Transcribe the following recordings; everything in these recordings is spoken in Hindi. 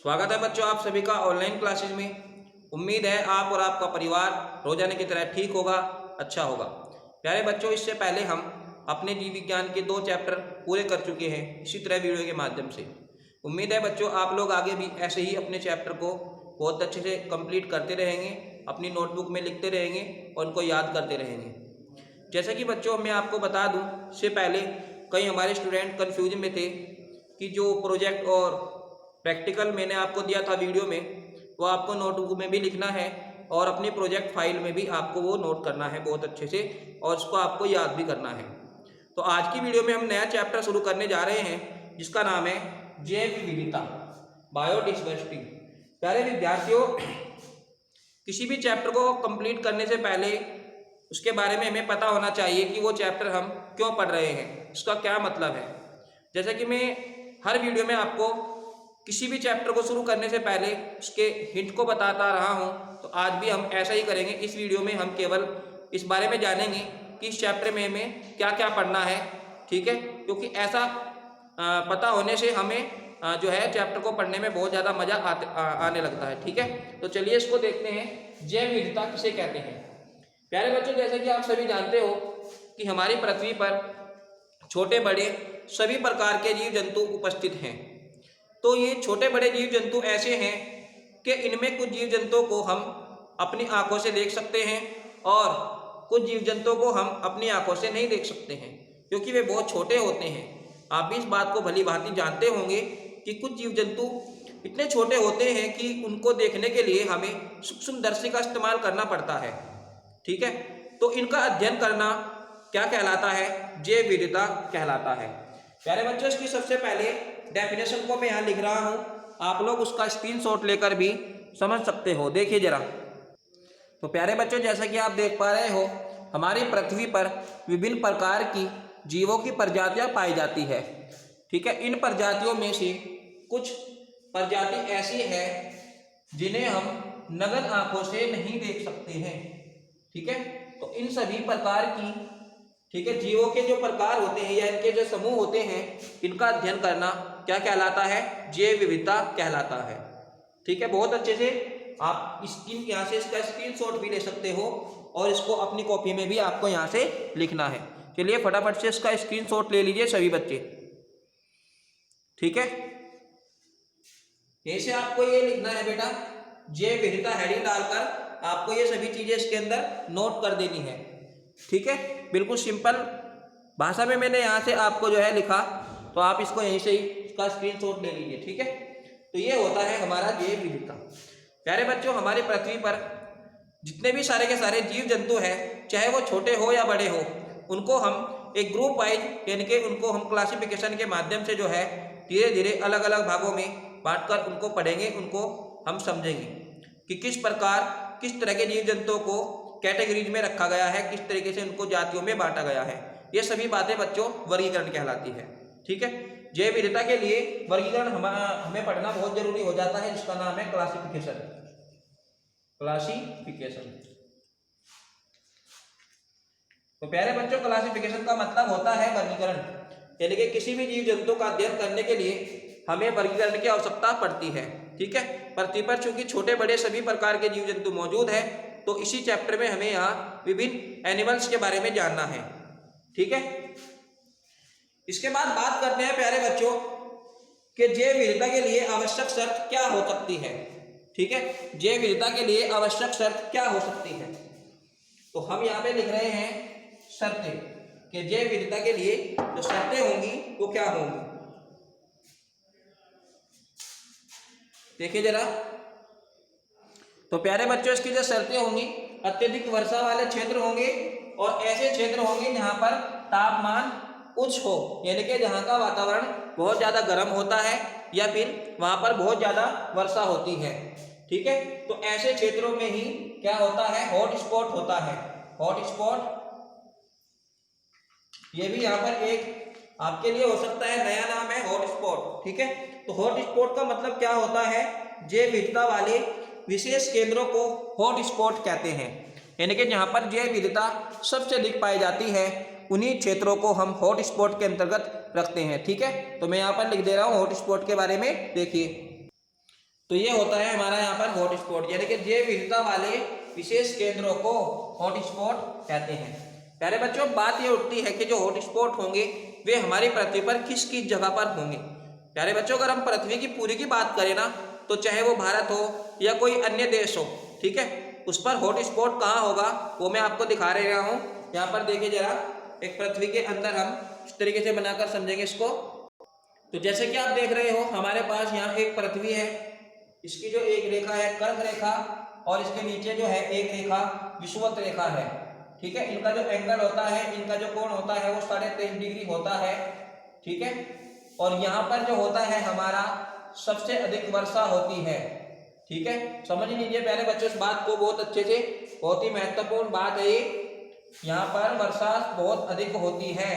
स्वागत है बच्चों आप सभी का ऑनलाइन क्लासेस में। उम्मीद है आप और आपका परिवार रोजाना की तरह ठीक होगा, अच्छा होगा। प्यारे बच्चों, इससे पहले हम अपने जीव विज्ञान के 2 चैप्टर पूरे कर चुके हैं इसी तरह वीडियो के माध्यम से। उम्मीद है बच्चों आप लोग आगे भी ऐसे ही अपने चैप्टर को बहुत अच्छे से कंप्लीट करते रहेंगे, अपनी नोटबुक में लिखते रहेंगे और उनको याद करते रहेंगे। जैसे कि बच्चों मैं आपको बता दूं, इससे पहले कई हमारे स्टूडेंट कन्फ्यूजन में थे कि जो प्रोजेक्ट और प्रैक्टिकल मैंने आपको दिया था वीडियो में, वो आपको नोटबुक में भी लिखना है और अपनी प्रोजेक्ट फाइल में भी आपको वो नोट करना है बहुत अच्छे से, और उसको आपको याद भी करना है। तो आज की वीडियो में हम नया चैप्टर शुरू करने जा रहे हैं जिसका नाम है जैव विविधता, बायोडाइवर्सिटी। प्यारे विद्यार्थियों, किसी भी चैप्टर को कंप्लीट करने से पहले उसके बारे में हमें पता होना चाहिए कि वो चैप्टर हम क्यों पढ़ रहे हैं, उसका क्या मतलब है। जैसे कि मैं हर वीडियो में आपको किसी भी चैप्टर को शुरू करने से पहले उसके हिंट को बताता रहा हूं, तो आज भी हम ऐसा ही करेंगे। इस वीडियो में हम केवल इस बारे में जानेंगे कि इस चैप्टर में हमें क्या क्या पढ़ना है, ठीक है। क्योंकि ऐसा पता होने से हमें जो है चैप्टर को पढ़ने में बहुत ज़्यादा मजा आने लगता है, ठीक है। तो चलिए इसको देखते हैं, जैव विविधता किसे कहते हैं। प्यारे बच्चों, जैसे कि आप सभी जानते हो कि हमारी पृथ्वी पर छोटे बड़े सभी प्रकार के जीव जंतु उपस्थित हैं। तो ये छोटे बड़े जीव जंतु ऐसे हैं कि इनमें कुछ जीव जंतुओं को हम अपनी आंखों से देख सकते हैं और कुछ जीव जंतुओं को हम अपनी आंखों से नहीं देख सकते हैं, क्योंकि वे बहुत छोटे होते हैं। आप भी इस बात को भली भांति जानते होंगे कि कुछ जीव जंतु इतने छोटे होते हैं कि उनको देखने के लिए हमें सूक्ष्मदर्शी का इस्तेमाल करना पड़ता है, ठीक है। तो इनका अध्ययन करना क्या कहलाता है? जैव विविधता कहलाता है। प्यारे बच्चों, इसकी सबसे पहले डेफिनेशन को मैं यहाँ लिख रहा हूँ, आप लोग उसका स्क्रीनशॉट लेकर भी समझ सकते हो। देखिए जरा। तो प्यारे बच्चों, जैसा कि आप देख पा रहे हो, हमारी पृथ्वी पर विभिन्न प्रकार की जीवों की प्रजातियां पाई जाती है, ठीक है। इन प्रजातियों में से कुछ प्रजाति ऐसी है जिन्हें हम नग्न आंखों से नहीं देख सकते हैं, ठीक है। तो इन सभी प्रकार की, ठीक है, जीवों के जो प्रकार होते हैं या इनके जो समूह होते हैं, इनका अध्ययन करना क्या कहलाता है? जैव विविधता कहलाता है, ठीक है। बहुत अच्छे से आप यहाँ से इसका स्क्रीनशॉट भी ले सकते हो और इसको अपनी कॉपी में भी आपको यहाँ से लिखना है। चलिए फटाफट से इसका स्क्रीनशॉट ले लीजिए सभी बच्चे, ठीक है। ऐसे आपको ये लिखना है बेटा, जैव विविधता हेडिंग डालकर आपको ये सभी चीजें इसके अंदर नोट कर देनी है, ठीक है। बिल्कुल सिंपल भाषा में मैंने यहाँ से आपको जो है लिखा, तो आप इसको यहीं से ही इसका स्क्रीनशॉट ले लीजिए, ठीक है। तो ये होता है हमारा जैव विविधता। प्यारे बच्चों, हमारी पृथ्वी पर जितने भी सारे के सारे जीव जंतु हैं, चाहे वो छोटे हो या बड़े हो, उनको हम एक ग्रुप वाइज यानी कि उनको हम क्लासिफिकेशन के माध्यम से जो है धीरे धीरे अलग अलग भागों में बांटकर उनको पढ़ेंगे, उनको हम समझेंगे कि किस प्रकार किस तरह के जीव जंतुओं को कैटेगरीज में रखा गया है, किस तरीके से उनको जातियों में बांटा गया है। ये सभी बातें बच्चों वर्गीकरण कहलाती है, ठीक है। जैव विविधता के लिए वर्गीकरण हमें पढ़ना बहुत जरूरी हो जाता है, जिसका नाम है क्लासिफिकेशन। क्लासिफिकेशन। तो प्यारे बच्चों, क्लासिफिकेशन का मतलब होता है वर्गीकरण, यानी कि किसी भी जीव जंतु का अध्ययन करने के लिए हमें वर्गीकरण की आवश्यकता पड़ती है, ठीक है। पृथ्वी पर चूंकि छोटे बड़े सभी प्रकार के जीव जंतु मौजूद है, तो इसी चैप्टर में हमें यहाँ विभिन्न एनिमल्स के बारे में जानना है, ठीक है। इसके बाद बात करते हैं प्यारे बच्चों कि जैव विविधता के लिए आवश्यक शर्त क्या हो सकती है, ठीक है। जैव विविधता के लिए आवश्यक शर्त क्या हो सकती है, तो हम यहाँ पे लिख रहे हैं शर्तें, कि जैव विविधता के लिए जो शर्तें होंगी वो क्या होंगी। देखिए जरा। तो प्यारे बच्चों, इसकी जो शर्तें होंगी, अत्यधिक वर्षा वाले क्षेत्र होंगे और ऐसे क्षेत्र होंगे जहां पर तापमान उच्च हो, यानी कि जहां का वातावरण बहुत ज्यादा गर्म होता है या फिर वहां पर बहुत ज्यादा वर्षा होती है, ठीक है। तो ऐसे क्षेत्रों में ही क्या होता है? हॉट स्पॉट होता है। हॉट स्पॉट, ये भी यहाँ पर एक आपके लिए हो सकता है नया नाम है, हॉट स्पॉट, ठीक है। तो हॉट स्पॉट का मतलब क्या होता है? जैव विविधता वाले विशेष केंद्रों को हॉट स्पॉट कहते हैं, यानी कि जहां पर जैव विविधता सबसे अधिक पाई जाती है, उन्हीं क्षेत्रों को हम हॉट स्पॉट के अंतर्गत रखते हैं, ठीक है। तो मैं यहाँ पर लिख दे रहा हूँ हॉट स्पॉट के बारे में। देखिए तो ये होता है हमारा यहाँ पर हॉटस्पॉट, यानी कि जैव विविधता वाले विशेष केंद्रों को हॉटस्पॉट कहते हैं। प्यारे बच्चों, बात ये उठती है कि जो हॉटस्पॉट होंगे वे हमारी पृथ्वी पर किस किस जगह पर होंगे। प्यारे बच्चों, अगर हम पृथ्वी की पूरी की बात करें ना, तो चाहे वो भारत हो या कोई अन्य देश हो, ठीक है, उस पर हॉटस्पॉट कहाँ होगा वो मैं आपको दिखा रहा हूँ। यहाँ पर देखिए जरा, एक पृथ्वी के अंदर हम इस तरीके से बनाकर समझेंगे इसको। तो जैसे कि आप देख रहे हो, हमारे पास यहाँ एक पृथ्वी है, इसकी जो एक रेखा है कर्क रेखा, और इसके नीचे जो है एक रेखा विषुवत रेखा है, ठीक है। इनका जो एंगल होता है, इनका जो कोण होता है वो 23.5 डिग्री होता है, ठीक है। और यहाँ पर जो होता है हमारा सबसे अधिक वर्षा होती है, ठीक है। समझ लीजिए प्यारे बच्चों इस बात को बहुत अच्छे से, बहुत ही महत्वपूर्ण बात है ये। यहाँ पर वर्षा बहुत अधिक होती है,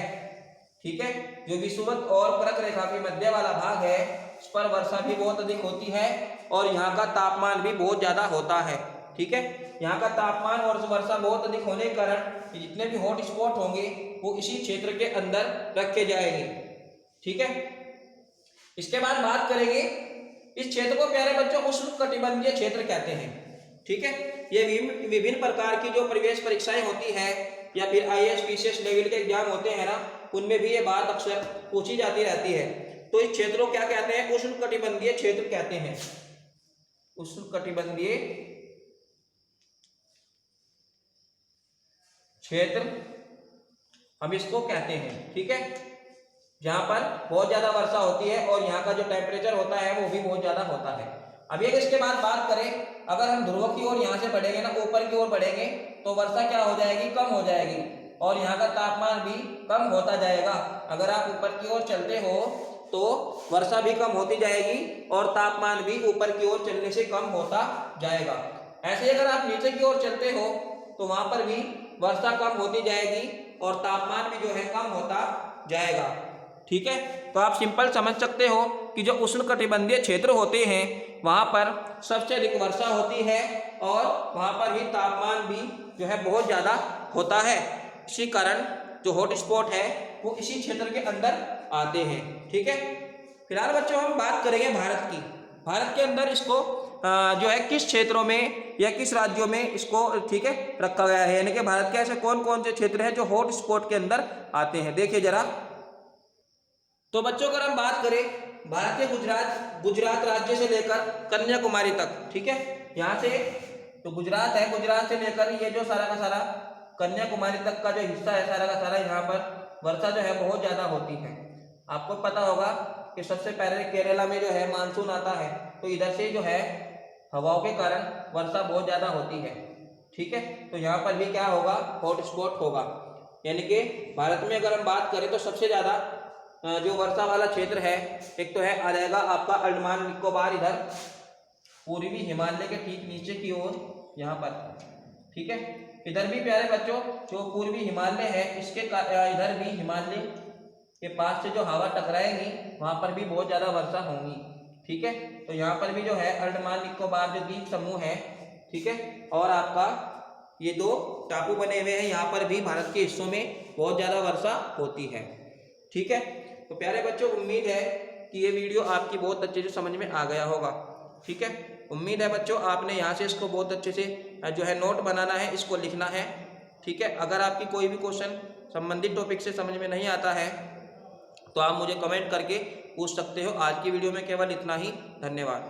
ठीक है। जो विषुवत और कर्क रेखा के मध्य वाला भाग है, इस पर वर्षा भी बहुत अधिक होती है, और यहाँ का तापमान भी बहुत ज्यादा होता है, ठीक है। यहाँ का तापमान और वर्षा बहुत अधिक होने के कारण जितने भी हॉट स्पॉट होंगे वो इसी क्षेत्र के अंदर रखे जाएंगे, ठीक है। इसके बाद बात करेंगे, इस क्षेत्र को प्यारे बच्चों उष्णकटिबंधीय क्षेत्र कहते हैं, ठीक है। ये विभिन्न प्रकार की जो प्रवेश परीक्षाएं होती है या फिर IAS PCS लेवल के एग्जाम होते हैं ना, उनमें भी ये बात अक्सर पूछी जाती रहती है। तो इस क्षेत्र को क्या कहते हैं? उष्णकटिबंधीय क्षेत्र कहते हैं, उष्णकटिबंधीय क्षेत्र हम इसको कहते हैं, ठीक है। जहां पर बहुत ज्यादा वर्षा होती है और यहाँ का जो टेम्परेचर होता है वो भी बहुत ज्यादा होता है। अभी अगर इसके बाद बात करें, अगर हम ध्रुव की ओर यहाँ से बढ़ेंगे ना, ऊपर की ओर बढ़ेंगे, तो वर्षा क्या हो जाएगी? कम हो जाएगी, और यहाँ का तापमान भी कम होता जाएगा। अगर आप ऊपर की ओर चलते हो तो वर्षा भी कम होती जाएगी और तापमान भी ऊपर की ओर चलने से कम होता जाएगा। ऐसे अगर आप नीचे की ओर चलते हो तो वहां पर भी वर्षा कम होती जाएगी और तापमान भी जो है कम होता जाएगा, ठीक है। तो आप सिंपल समझ सकते हो कि जो उष्णकटिबंधीय क्षेत्र होते हैं वहां पर सबसे अधिक वर्षा होती है और वहां पर ही तापमान भी जो है बहुत ज्यादा होता है। इसी कारण जो हॉट स्पॉट है वो इसी क्षेत्र के अंदर आते हैं, ठीक है। फिलहाल बच्चों हम बात करेंगे भारत की। भारत के अंदर इसको जो है किस क्षेत्रों में या किस राज्यों में इसको, ठीक है, रखा गया है, यानी कि भारत के ऐसे कौन कौन से क्षेत्र हैं जो हॉट स्पॉट के अंदर आते हैं। देखिए जरा, तो बच्चों अगर हम बात करें भारत के गुजरात राज्य से लेकर कन्याकुमारी तक, ठीक है, यहाँ से तो गुजरात है, गुजरात से लेकर ये जो सारा का सारा कन्याकुमारी तक का जो हिस्सा है सारा का सारा, यहाँ पर वर्षा जो है बहुत ज्यादा होती है। आपको पता होगा कि सबसे पहले केरला में जो है मानसून आता है, तो इधर से जो है हवाओं के कारण वर्षा बहुत ज्यादा होती है, ठीक है। तो यहाँ पर भी क्या होगा? हॉट स्पॉट होगा। यानी कि भारत में अगर हम बात करें तो सबसे ज्यादा जो वर्षा वाला क्षेत्र है, एक तो है आ जाएगा आपका अंडमान निकोबार, इधर पूर्वी हिमालय के ठीक नीचे की ओर यहाँ पर, ठीक है। इधर भी प्यारे बच्चों जो पूर्वी हिमालय है, इसके इधर भी हिमालय के पास से जो हवा टकराएंगी वहां पर भी बहुत ज्यादा वर्षा होगी, ठीक है। तो यहाँ पर भी जो है अंडमान निकोबार जो द्वीप समूह है, ठीक है, और आपका ये दो टापू बने हुए हैं, यहाँ पर भी भारत के हिस्सों में बहुत ज्यादा वर्षा होती है, ठीक है। तो प्यारे बच्चों उम्मीद है कि ये वीडियो आपकी बहुत अच्छे से समझ में आ गया होगा, ठीक है। उम्मीद है बच्चों आपने यहाँ से इसको बहुत अच्छे से जो है नोट बनाना है, इसको लिखना है, ठीक है। अगर आपकी कोई भी क्वेश्चन संबंधित टॉपिक से समझ में नहीं आता है तो आप मुझे कमेंट करके पूछ सकते हो। आज की वीडियो में केवल इतना ही, धन्यवाद।